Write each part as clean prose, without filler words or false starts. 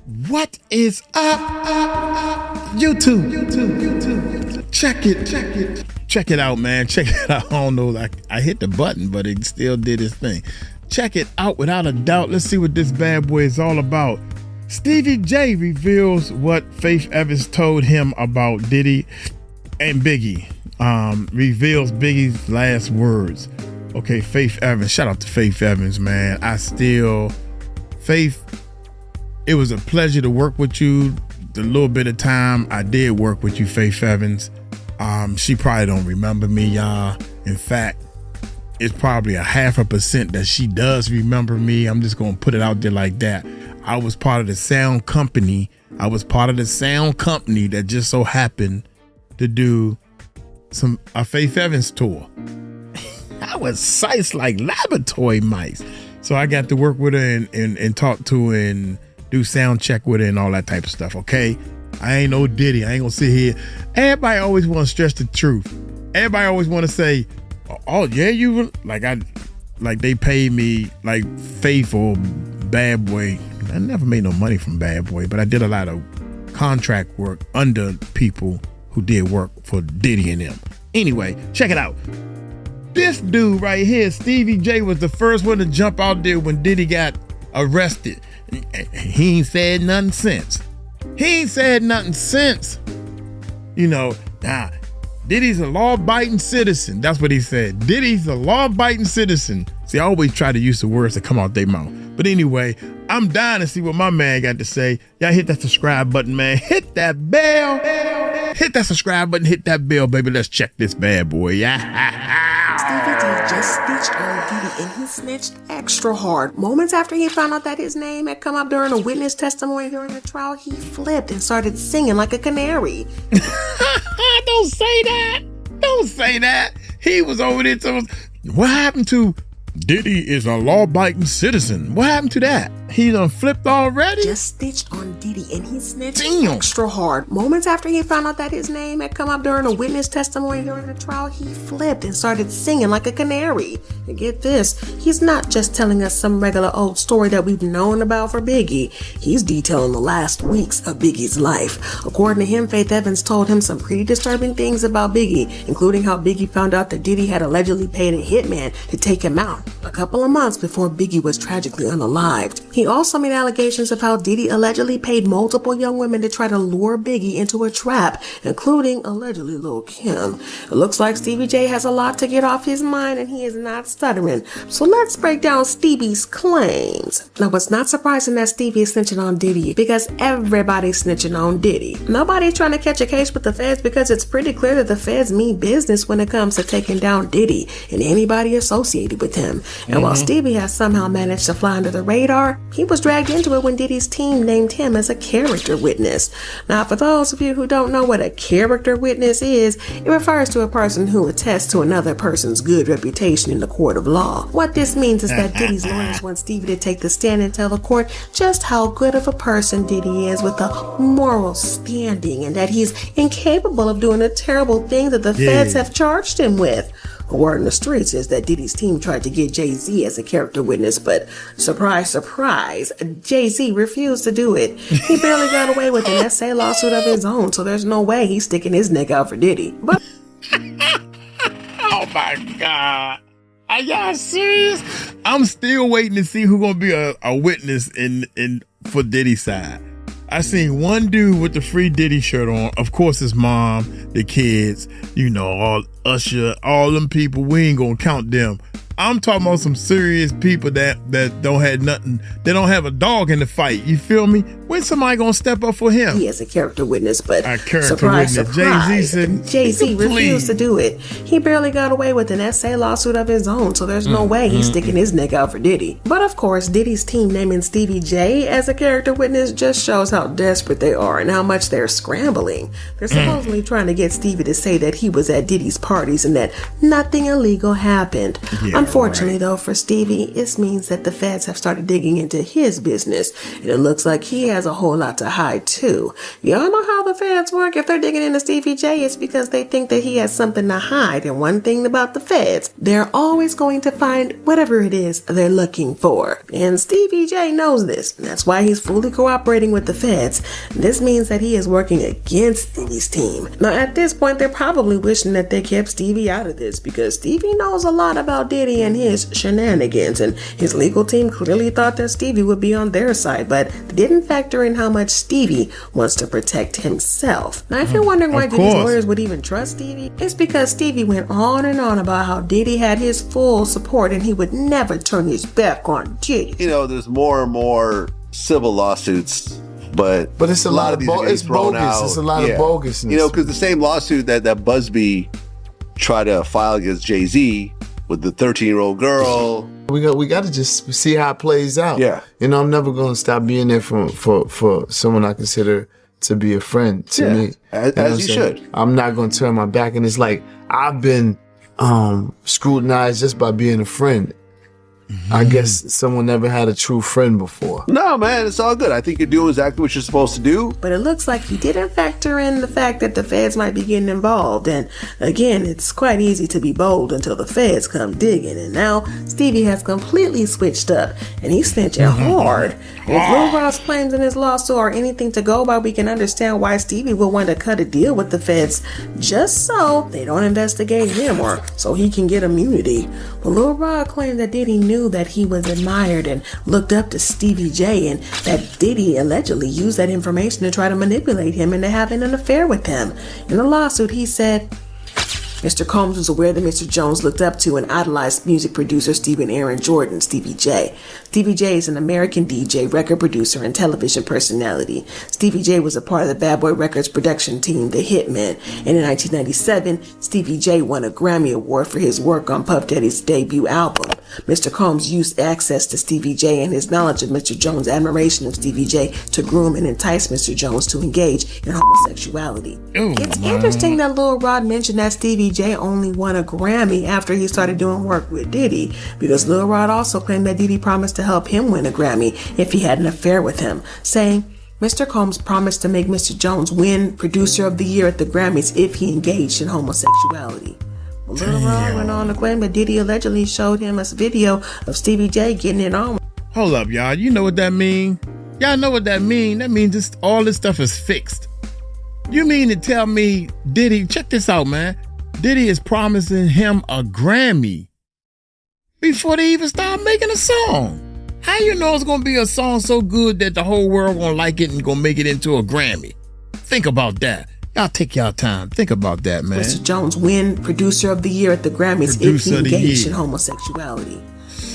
What is up? YouTube. Check it out, man. Check it out. I don't know, like I hit the button, but it still did its thing. Check it out without a doubt. Let's see what this bad boy is all about. Stevie J reveals what Faith Evans told him about Diddy and Biggie. Reveals Biggie's last words. Okay, Faith Evans. Shout out to Faith Evans, man. Faith, it was a pleasure to work with you. The little bit of time I did work with you, Faith Evans. She probably don't remember me, y'all. In fact, it's probably 0.5% that she does remember me. I'm just gonna put it out there like that. I was part of the sound company. That just so happened to do a Faith Evans tour. I was sized like laboratory mice. So I got to work with her and talk to her and do sound check with her and all that type of stuff, okay? I ain't no Diddy. I ain't gonna sit here. Everybody always want to stress the truth. Everybody always want to say, oh yeah, you like they paid me like Faith or Bad Boy. I never made no money from Bad Boy, but I did a lot of contract work under people who did work for Diddy and them. Anyway, check it out. This dude right here, Stevie J, was the first one to jump out there when Diddy got arrested. He ain't said nothing since. You know, Diddy's a law-abiding citizen. That's what he said. Diddy's a law-abiding citizen. See, I always try to use the words that come out their mouth. But anyway, I'm dying to see what my man got to say. Y'all hit that subscribe button, man. Hit that bell. Hit that subscribe button. Hit that bell, baby. Let's check this bad boy. Stevie J just snitched on Diddy, and he snitched extra hard. Moments after he found out that his name had come up during a witness testimony during the trial, he flipped and started singing like a canary. Don't say that. He was over there. What happened to Diddy is a law-abiding citizen? What happened to that? He done flipped already? Just snitched on Diddy, and he snitched extra hard. Moments after he found out that his name had come up during a witness testimony during the trial, he flipped and started singing like a canary. And get this, he's not just telling us some regular old story that we've known about for Biggie. He's detailing the last weeks of Biggie's life. According to him, Faith Evans told him some pretty disturbing things about Biggie, including how Biggie found out that Diddy had allegedly paid a hitman to take him out a couple of months before Biggie was tragically unalived. He also made allegations of how Diddy allegedly paid multiple young women to try to lure Biggie into a trap, including allegedly Lil Kim. It looks like Stevie J has a lot to get off his mind, and he is not stuttering. So let's break down Stevie's claims. Now, it's not surprising that Stevie is snitching on Diddy, because everybody's snitching on Diddy. Nobody's trying to catch a case with the feds, because it's pretty clear that the feds mean business when it comes to taking down Diddy and anybody associated with him. And while Stevie has somehow managed to fly under the radar, he was dragged into it when Diddy's team named him as a character witness. Now, for those of you who don't know what a character witness is, it refers to a person who attests to another person's good reputation in the court of law. What this means is that Diddy's lawyers want Stevie to take the stand and tell the court just how good of a person Diddy is with a moral standing, and that he's incapable of doing the terrible thing that the feds have charged him with. The word in the streets is that Diddy's team tried to get Jay-Z as a character witness, but surprise, surprise, Jay-Z refused to do it. He barely got away with an SA lawsuit of his own, so there's no way he's sticking his neck out for Diddy. But oh my God. Are y'all serious? I'm still waiting to see who's gonna be a witness in for Diddy's side. I seen one dude with the free Diddy shirt on. Of course, his mom, the kids, you know, all Usher, all them people. We ain't gonna count them. I'm talking about some serious people that don't have nothing. They don't have a dog in the fight. You feel me? When somebody gonna step up for him? He is a character witness, but surprise, Jay-Z refused to do it. He barely got away with an SA lawsuit of his own, so there's no way he's sticking his neck out for Diddy. But of course, Diddy's team naming Stevie J as a character witness just shows how desperate they are and how much they're scrambling. They're supposedly trying to get Stevie to say that he was at Diddy's parties and that nothing illegal happened. I'm Unfortunately, though, for Stevie, this means that the feds have started digging into his business, and it looks like he has a whole lot to hide, too. Y'all know how the feds work. If they're digging into Stevie J, it's because they think that he has something to hide. And one thing about the feds, they're always going to find whatever it is they're looking for. And Stevie J knows this. That's why he's fully cooperating with the feds. This means that he is working against Stevie's team. Now, at this point, they're probably wishing that they kept Stevie out of this, because Stevie knows a lot about Diddy and his shenanigans, and his legal team clearly thought that Stevie would be on their side, but they didn't factor in how much Stevie wants to protect himself. Now, if you're wondering why Diddy's lawyers would even trust Stevie, it's because Stevie went on and on about how Diddy had his full support and he would never turn his back on Diddy. You know, there's more and more civil lawsuits, but it's a lot of it's bogus. Out. It's a lot of bogusness. You know, because the same lawsuit that Busby tried to file against Jay-Z with the 13-year-old girl. We got to just see how it plays out. Yeah. You know, I'm never going to stop being there for someone I consider to be a friend to me. As you should. I'm not going to turn my back. And it's like, I've been scrutinized just by being a friend. I guess someone never had a true friend before. No, man, it's all good. I think you're doing exactly what you're supposed to do. But it looks like he didn't factor in the fact that the feds might be getting involved. And again, it's quite easy to be bold until the feds come digging. And now Stevie has completely switched up, and he's snitching hard. If Lil Rod's claims in his lawsuit are anything to go by, we can understand why Stevie would want to cut a deal with the feds just so they don't investigate him or so he can get immunity. But Lil Rod claimed that Diddy knew that he was admired and looked up to Stevie J, and that Diddy allegedly used that information to try to manipulate him into having an affair with him. In the lawsuit, he said, Mr. Combs was aware that Mr. Jones looked up to and idolized music producer Stephen Aaron Jordan, Stevie J. Stevie J is an American DJ, record producer, and television personality. Stevie J was a part of the Bad Boy Records production team, The Hitmen, and in 1997, Stevie J won a Grammy Award for his work on Puff Daddy's debut album. Mr. Combs used access to Stevie J and his knowledge of Mr. Jones' admiration of Stevie J to groom and entice Mr. Jones to engage in homosexuality. It's interesting that Lil Rod mentioned that Stevie J only won a Grammy after he started doing work with Diddy, because Lil Rod also claimed that Diddy promised to help him win a Grammy if he had an affair with him, saying, Mr. Combs promised to make Mr. Jones win Producer of the Year at the Grammys if he engaged in homosexuality. Lil Rod went on to claim that Diddy allegedly showed him a video of Stevie J getting it on. Hold up, y'all. You know what that mean? Y'all know what that mean? That means just all this stuff is fixed. You mean to tell me Diddy, check this out, man. Diddy is promising him a Grammy before they even start making a song. How you know it's going to be a song so good that the whole world going to like it and going to make it into a Grammy? Think about that. Y'all take y'all time. Think about that, man. Mr. Jones win Producer of the Year at the Grammys if he engaged in homosexuality.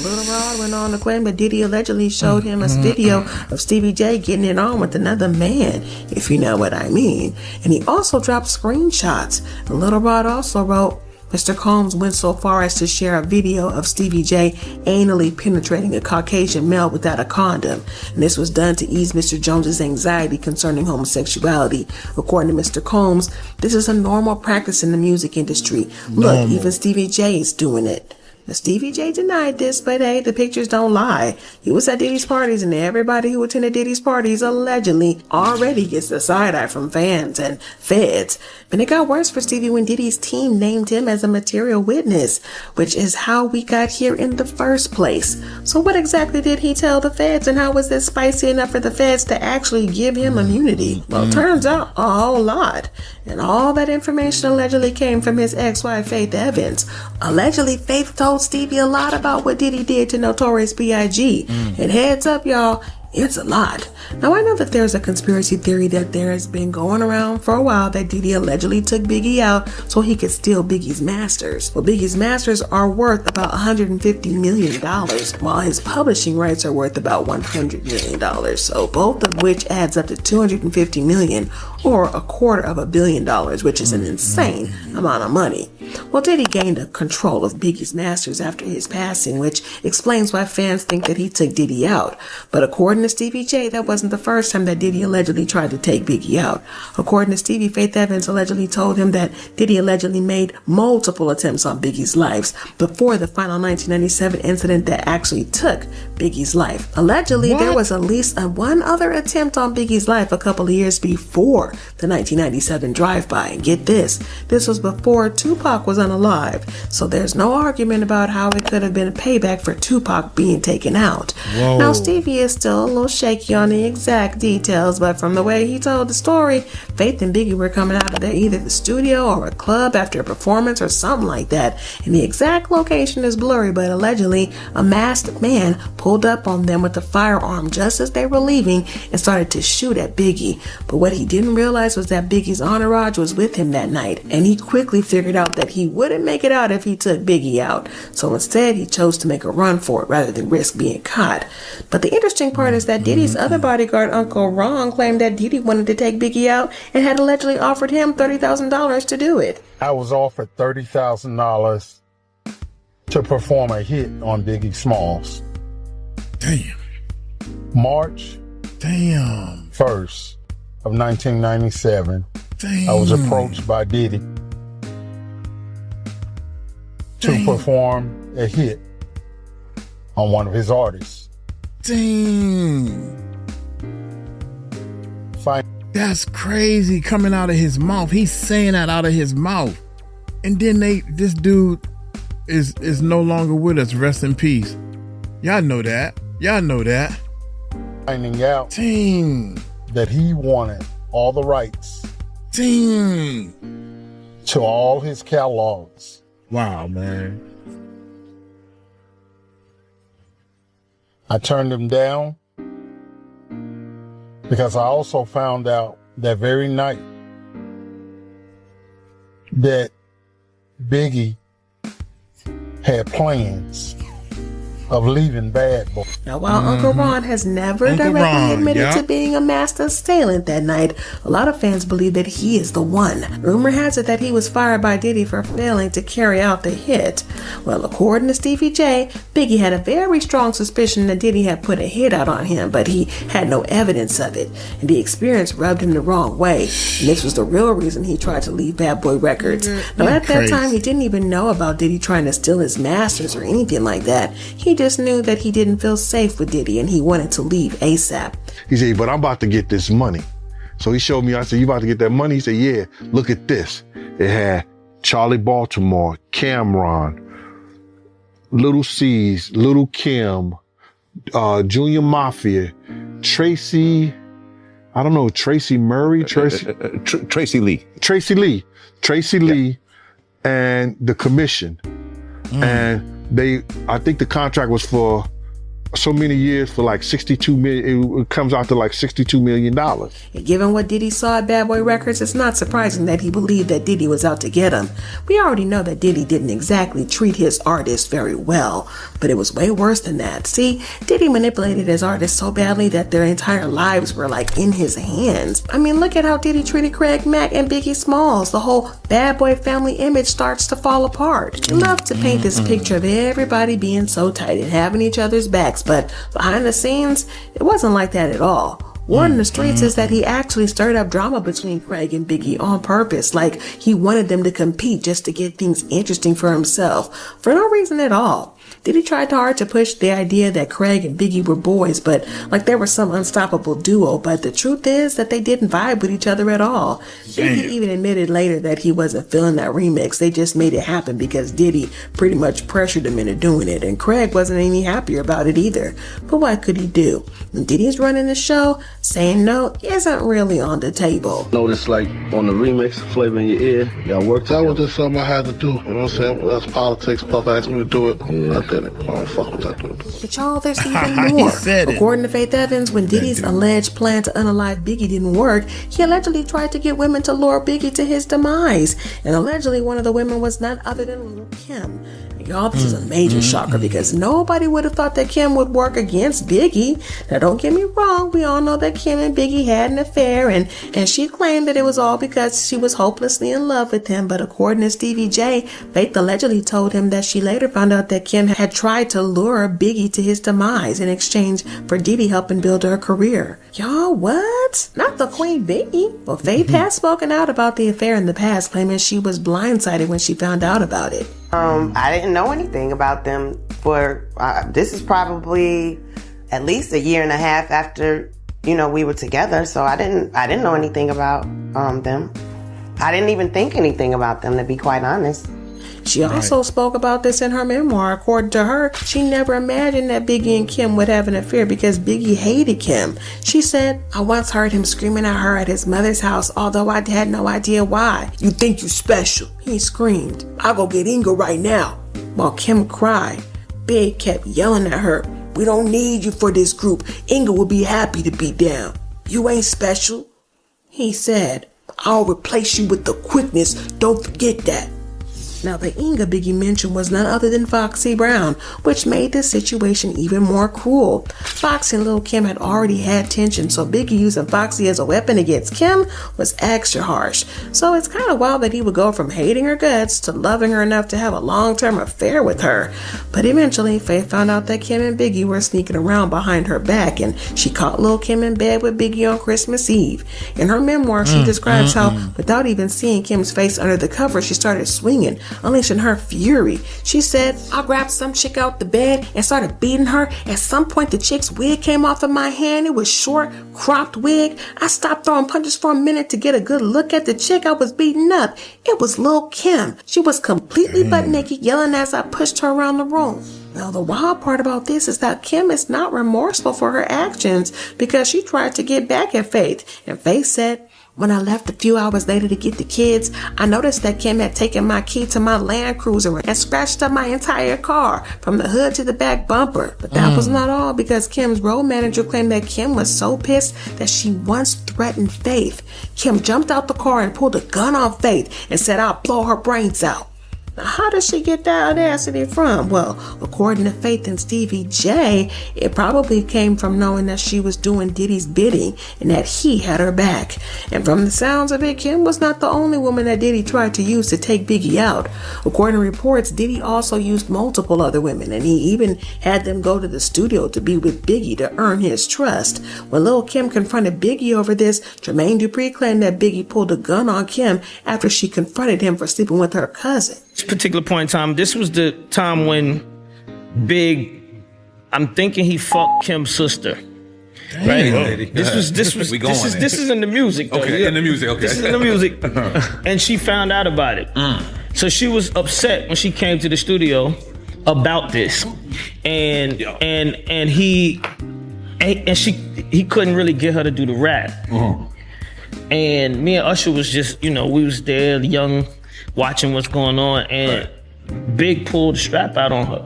Lil Rod went on to claim that Diddy allegedly showed him a video of Stevie J getting it on with another man, if you know what I mean. And he also dropped screenshots. And Lil Rod also wrote, Mr. Combs went so far as to share a video of Stevie J anally penetrating a Caucasian male without a condom. And this was done to ease Mr. Jones's anxiety concerning homosexuality. According to Mr. Combs, this is a normal practice in the music industry. Look, even Stevie J is doing it. Now, Stevie J denied this, but hey, the pictures don't lie. He was at Diddy's parties, and everybody who attended Diddy's parties allegedly already gets the side-eye from fans and feds. And it got worse for Stevie when Diddy's team named him as a material witness, which is how we got here in the first place. So what exactly did he tell the feds, and how was this spicy enough for the feds to actually give him immunity? Well, turns out a whole lot. And all that information allegedly came from his ex-wife, Faith Evans. Allegedly, Faith told Stevie a lot about what Diddy did to Notorious B.I.G. And heads up, y'all, it's a lot. Now, I know that there's a conspiracy theory that there has been going around for a while that Diddy allegedly took Biggie out so he could steal Biggie's masters. Well, Biggie's masters are worth about $150 million, while his publishing rights are worth about $100 million. So both of which adds up to $250 million, or $250 million, which is an insane amount of money. Well, Diddy gained a control of Biggie's masters after his passing, which explains why fans think that he took Diddy out. But according to Stevie J, that wasn't the first time that Diddy allegedly tried to take Biggie out. According to Stevie, Faith Evans allegedly told him that Diddy allegedly made multiple attempts on Biggie's life before the final 1997 incident that actually took Biggie's life. Allegedly, there was at least one other attempt on Biggie's life a couple of years before the 1997 drive-by. And get this was before Tupac was unalive, so there's no argument about how it could have been a payback for Tupac being taken out. Whoa. Now, Stevie is still a little shaky on the exact details, but from the way he told the story, Faith and Biggie were coming out of either the studio or a club after a performance or something like that, and the exact location is blurry, but allegedly a masked man pulled up on them with a firearm just as they were leaving and started to shoot at Biggie. But what he didn't realize was that Biggie's entourage was with him that night, and he quickly figured out that he wouldn't make it out if he took Biggie out. So instead, he chose to make a run for it rather than risk being caught. But the interesting part is that Diddy's other bodyguard, Uncle Ron, claimed that Diddy wanted to take Biggie out and had allegedly offered him $30,000 to do it. I was offered $30,000 to perform a hit on Biggie Smalls. Damn. March 1st of 1997. Damn. I was approached by Diddy to perform a hit on one of his artists. Damn. That's crazy coming out of his mouth. He's saying that out of his mouth. And then this dude is no longer with us. Rest in peace. Y'all know that. Finding out that he wanted all the rights to all his catalogs. Wow, man. I turned him down because I also found out that very night that Biggie had plans of leaving Bad Boy. Now, while Uncle Ron has never directly admitted to being a master assailant that night, a lot of fans believe that he is the one. Rumor has it that he was fired by Diddy for failing to carry out the hit. Well, according to Stevie J, Biggie had a very strong suspicion that Diddy had put a hit out on him, but he had no evidence of it, and the experience rubbed him the wrong way, and this was the real reason he tried to leave Bad Boy Records. Now, at that time, he didn't even know about Diddy trying to steal his masters or anything like that. He just knew that he didn't feel safe with Diddy and he wanted to leave ASAP. He said, but I'm about to get this money. So he showed me, I said, you about to get that money? He said, yeah, look at this. It had Charlie Baltimore, Cameron, Little C's, Lil Kim, Junior Mafia, Tracy Murray, Tracy Lee. Tracy Lee, and the Commission. And I think the contract was for so many years for like 62 million. It comes out to like $62 million. And given what Diddy saw at Bad Boy Records, it's not surprising that he believed that Diddy was out to get him. We already know that Diddy didn't exactly treat his artists very well, but it was way worse than that. See, Diddy manipulated his artists so badly that their entire lives were like in his hands. I mean, look at how Diddy treated Craig Mack and Biggie Smalls. The whole Bad Boy family image starts to fall apart. He loved to paint this picture of everybody being so tight and having each other's backs, but behind the scenes, it wasn't like that at all. Word in the streets is that he actually stirred up drama between Craig and Biggie on purpose, like he wanted them to compete just to get things interesting for himself, for no reason at all. Diddy tried hard to push the idea that Craig and Biggie were boys, but like they were some unstoppable duo, but the truth is that they didn't vibe with each other at all. Biggie even admitted later that he wasn't feeling that remix. They just made it happen because Diddy pretty much pressured him into doing it, and Craig wasn't any happier about it either. But what could he do? When Diddy's running the show, saying no isn't really on the table. Notice like on the remix, Flavor in Your Ear, y'all worked That was just something I had to do, you know what I'm saying? That's politics. Puff asked me to do it. about that anymore. I don't fuck with that. But y'all, there's even more. According to Faith Evans, when Diddy's alleged plan to unalive Biggie didn't work, he allegedly tried to get women to lure Biggie to his demise. And allegedly, one of the women was none other than Lil Kim. And y'all, this is a major shocker because nobody would have thought that Kim would work against Biggie. Now, don't get me wrong. We all know that Kim and Biggie had an affair, and she claimed that it was all because she was hopelessly in love with him. But according to Stevie J, Faith allegedly told him that she later found out that Kim had tried to lure Biggie to his demise in exchange for Diddy helping build her career. Y'all, what? Not the Queen Biggie. Well, Faith has spoken out about the affair in the past, claiming she was blindsided when she found out about it. I didn't know anything about them for, this is probably at least a year and a half after, we were together. So I didn't know anything about them. I didn't even think anything about them, to be quite honest. She also spoke about this in her memoir. According to her, she never imagined that Biggie and Kim would have an affair because Biggie hated Kim. She said, I once heard him screaming at her at his mother's house, although I had no idea why. You think you special? He screamed. I'll go get Inga right now. While Kim cried, Big kept yelling at her, we don't need you for this group. Inga will be happy to be down. You ain't special. He said, I'll replace you with the quickness. Don't forget that. Now, the Inga Biggie mentioned was none other than Foxy Brown, which made this situation even more cruel. Foxy and Lil Kim had already had tension, so Biggie using Foxy as a weapon against Kim was extra harsh. So it's kind of wild that he would go from hating her guts to loving her enough to have a long-term affair with her. But eventually, Faith found out that Kim and Biggie were sneaking around behind her back, and she caught Lil Kim in bed with Biggie on Christmas Eve. In her memoir, she describes how, without even seeing Kim's face under the cover, she started swinging, unleashing her fury. She said, I grabbed some chick out the bed and started beating her. At some point, the chick's wig came off of my hand. It was short, cropped wig. I stopped throwing punches for a minute to get a good look at the chick I was beating up. It was Lil Kim. She was completely butt naked, yelling as I pushed her around the room. Now, the wild part about this is that Kim is not remorseful for her actions because she tried to get back at Faith. And Faith said, when I left a few hours later to get the kids, I noticed that Kim had taken my key to my Land Cruiser and scratched up my entire car from the hood to the back bumper. But that was not all, because Kim's road manager claimed that Kim was so pissed that she once threatened Faith. Kim jumped out the car and pulled a gun on Faith and said, I'll blow her brains out. Now, how does she get that audacity from? Well, according to Faith and Stevie J, it probably came from knowing that she was doing Diddy's bidding and that he had her back. And from the sounds of it, Kim was not the only woman that Diddy tried to use to take Biggie out. According to reports, Diddy also used multiple other women, and he even had them go to the studio to be with Biggie to earn his trust. When Lil Kim confronted Biggie over this, Jermaine Dupri claimed that Biggie pulled a gun on Kim after she confronted him for sleeping with her cousin. This particular point in time, this was the time when I'm thinking he fucked Kim's sister. Right? This is in the music though. Okay, in the music, okay. This is in the music. And she found out about it. So she was upset when she came to the studio about this. And he couldn't really get her to do the rap. And me and Usher was just, we was there young, watching what's going on, and Big pulled the strap out on her.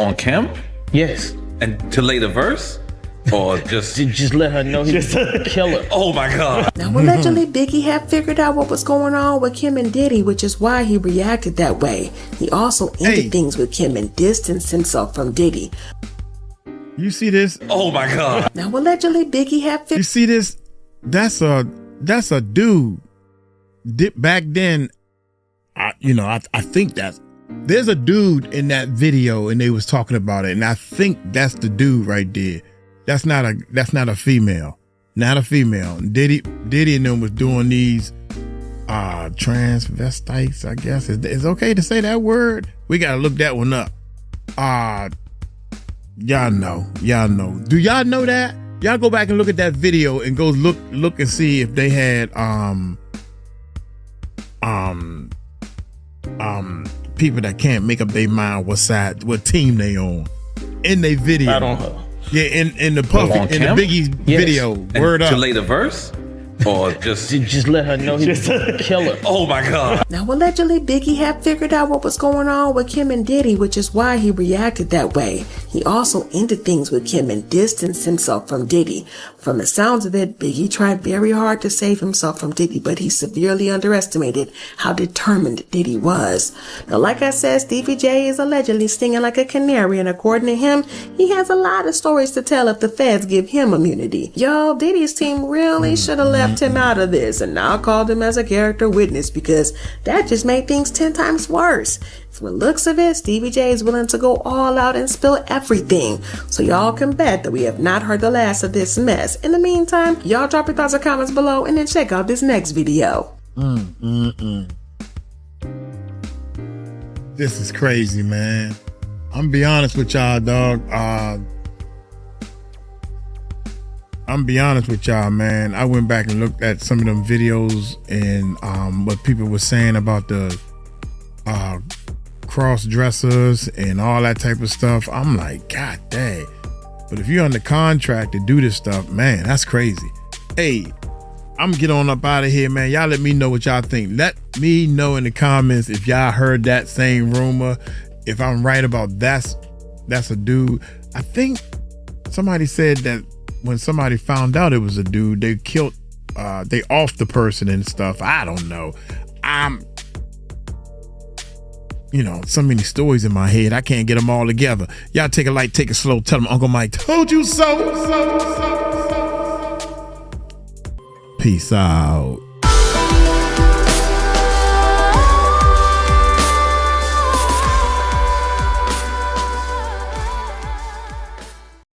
On Kim? Yes. And to lay the verse? Or just... just let her know he was a killer. Oh my God. Now, allegedly, Biggie had figured out what was going on with Kim and Diddy, which is why he reacted that way. He also ended things with Kim and distanced himself from Diddy. You see this? Oh my God. Now, allegedly, Biggie had You see this? That's a dude. Back then, I think there's a dude in that video, and they was talking about it, and I think that's the dude right there. That's not a female, not a female. Diddy and them was doing these transvestites, I guess. It's okay to say that word. We gotta look that one up. Y'all know. Do y'all know that? Y'all go back and look at that video and go look and see if they had people that can't make up their mind what team they on in their video. I don't know. Yeah, in the Puffy, in the Biggie video. And Word up. To lay the verse? Or just let her know he was a killer. Oh my God. Now, allegedly, Biggie had figured out what was going on with Kim and Diddy, which is why he reacted that way. He also ended things with Kim and distanced himself from Diddy. From the sounds of it, Biggie tried very hard to save himself from Diddy, but he severely underestimated how determined Diddy was. Now, like I said, Stevie J is allegedly stinging like a canary, and according to him, he has a lot of stories to tell if the feds give him immunity. Yo, Diddy's team really should have left him out of this and now called him as a character witness, because that just made things 10 times worse. From the looks of it, Stevie J is willing to go all out and spill everything, so y'all can bet that we have not heard the last of this mess. In the meantime, y'all drop your thoughts or comments below and then check out this next video. This is crazy, man. I'm gonna be honest with y'all, dog. I'm be honest with y'all, man. I went back and looked at some of them videos and what people were saying about the cross dressers and all that type of stuff. I'm like, God dang. But if you're under contract to do this stuff, man, that's crazy. Hey, I'm get on up out of here, man. Y'all let me know what y'all think. Let me know in the comments if y'all heard that same rumor. If I'm right about that's a dude. I think somebody said that when somebody found out it was a dude, they killed, they offed the person and stuff. I don't know. So many stories in my head. I can't get them all together. Y'all take it light, take it slow. Tell them Uncle Mike told you so. Peace out.